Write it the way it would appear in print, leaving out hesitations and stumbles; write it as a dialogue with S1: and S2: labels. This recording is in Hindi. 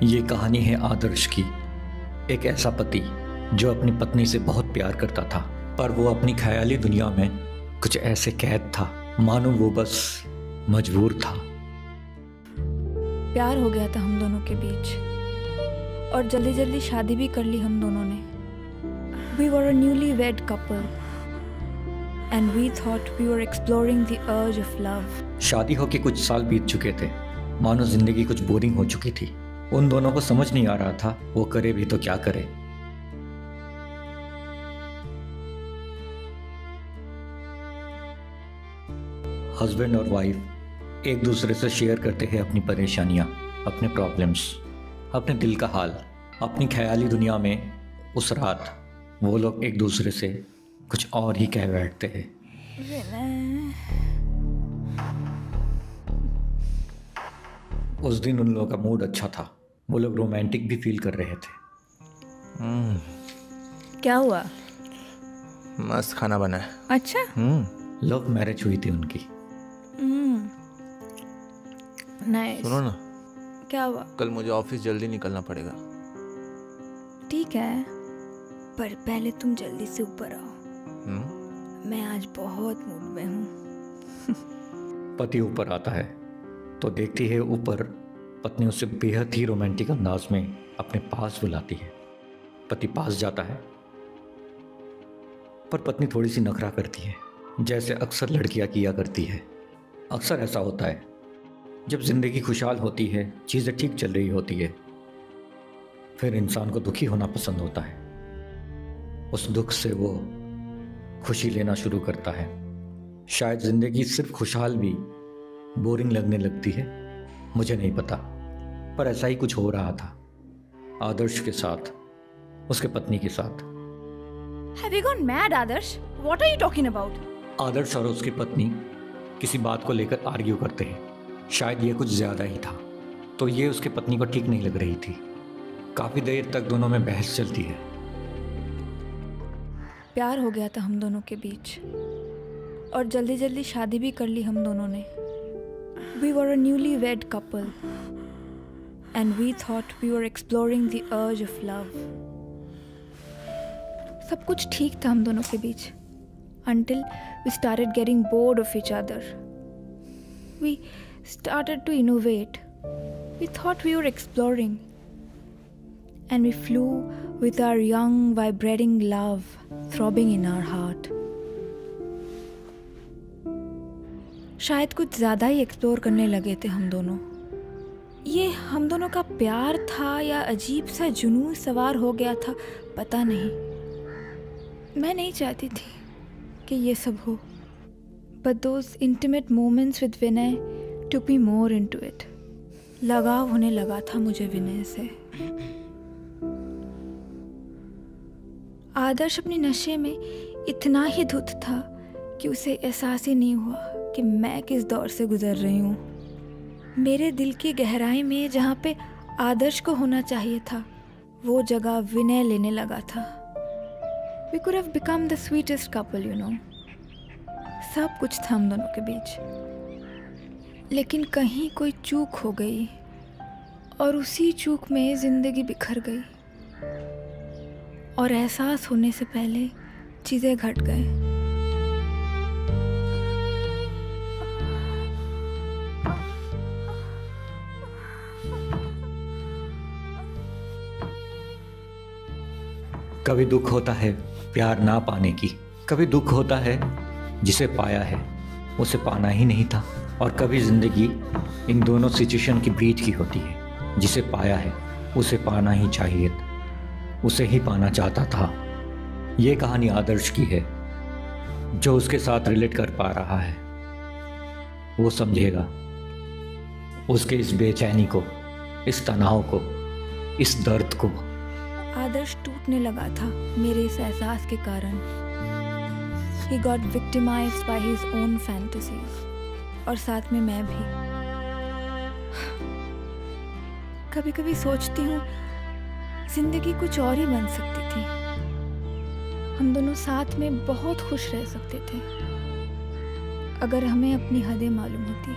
S1: ये कहानी है आदर्श की। एक ऐसा पति जो अपनी पत्नी से बहुत प्यार करता था, पर वो अपनी ख्याली दुनिया में कुछ ऐसे कैद था मानो वो बस मजबूर था।
S2: प्यार हो गया था हम दोनों के बीच और जल्दी जल्दी शादी भी कर ली हम दोनों ने। We were a newly-wed couple and we thought we were exploring the urge of love.
S1: शादी होके कुछ साल बीत चुके थे, मानो जिंदगी कुछ बोरिंग हो चुकी थी। उन दोनों को समझ नहीं आ रहा था वो करे भी तो क्या करे। हस्बैंड और वाइफ एक दूसरे से शेयर करते हैं अपनी परेशानियां, अपने प्रॉब्लम्स, अपने दिल का हाल। अपनी ख्याली दुनिया में उस रात वो लोग एक दूसरे से कुछ और ही कह बैठते हैं। उस दिन उन लोगों का मूड अच्छा था, वो लोग रोमांटिक भी फील कर रहे थे।
S2: क्या हुआ?
S3: मस्त खाना बना है।
S2: अच्छा।
S1: लव मैरिज हुई थी उनकी।
S2: नाइस।
S3: सुनो ना,
S2: क्या हुआ?
S3: कल मुझे ऑफिस जल्दी निकलना पड़ेगा।
S2: ठीक है, पर पहले तुम जल्दी से ऊपर आओ। मैं आज बहुत मूड में हूँ।
S1: पति ऊपर आता है तो देखती है ऊपर पत्नी उसे बेहद ही रोमांटिक अंदाज में अपने पास बुलाती है। पति पास जाता है पर पत्नी थोड़ी सी नखरा करती है, जैसे अक्सर लड़कियां किया करती है। अक्सर ऐसा होता है जब जिंदगी खुशहाल होती है, चीज़ें ठीक चल रही होती है, फिर इंसान को दुखी होना पसंद होता है। उस दुख से वो खुशी लेना शुरू करता है। शायद जिंदगी सिर्फ खुशहाल भी बोरिंग लगने लगती है, मुझे नहीं पता, पर ऐसा ही कुछ हो रहा था आदर्श के साथ, उसके पत्नी के साथ।
S2: Have you gone mad, Adarsh? What are you talking about?
S1: आदर्श और उसकी पत्नी किसी बात को लेकर आर्ग्यू करते हैं। शायद ये कुछ ज़्यादा ही था, तो ये उसके पत्नी को ठीक नहीं लग रही थी। काफ़ी देर तक दोनों में बहस चलती है।
S2: प्यार हो गया था हम दोनों के बीच और जल्दी जल्दी शादी भी कर ली हम दोनों ने। We were a newly-wed couple and we thought we were exploring the urge of love. सब कुछ ठीक था हम दोनों के बीच until we started getting bored of each other. We started to innovate. We thought we were exploring. And we flew with our young, vibrating love throbbing in our heart. शायद कुछ ज़्यादा ही एक्सप्लोर करने लगे थे हम दोनों। ये हम दोनों का प्यार था या अजीब सा जुनून सवार हो गया था, पता नहीं। मैं नहीं चाहती थी कि ये सब हो, but those intimate moments with Vinay took me more into it. लगाव होने लगा था मुझे विनय से। आदर्श अपने नशे में इतना ही धुत था कि उसे एहसास ही नहीं हुआ कि मैं किस दौर से गुजर रही हूँ। मेरे दिल की गहराई में जहाँ पे आदर्श को होना चाहिए था, वो जगह विनय लेने लगा था। We could have become the sweetest couple, you know. सब कुछ था हम दोनों के बीच, लेकिन कहीं कोई चूक हो गई और उसी चूक में जिंदगी बिखर गई और एहसास होने से पहले चीज़ें घट गए।
S1: कभी दुख होता है प्यार ना पाने की, कभी दुख होता है जिसे पाया है उसे पाना ही नहीं था, और कभी जिंदगी इन दोनों सिचुएशन के बीच की होती है। जिसे पाया है उसे पाना ही चाहिए, उसे ही पाना चाहता था। ये कहानी आदर्श की है। जो उसके साथ रिलेट कर पा रहा है वो समझेगा उसके इस बेचैनी को, इस तनाव को, इस दर्द को।
S2: आदर्श टूटने लगा था मेरे इस एहसास के कारण। He got victimized by his own fantasies, और साथ में मैं भी। कभी कभी सोचती हूँ जिंदगी कुछ और ही बन सकती थी। हम दोनों साथ में बहुत खुश रह सकते थे अगर हमें अपनी हदें मालूम होती।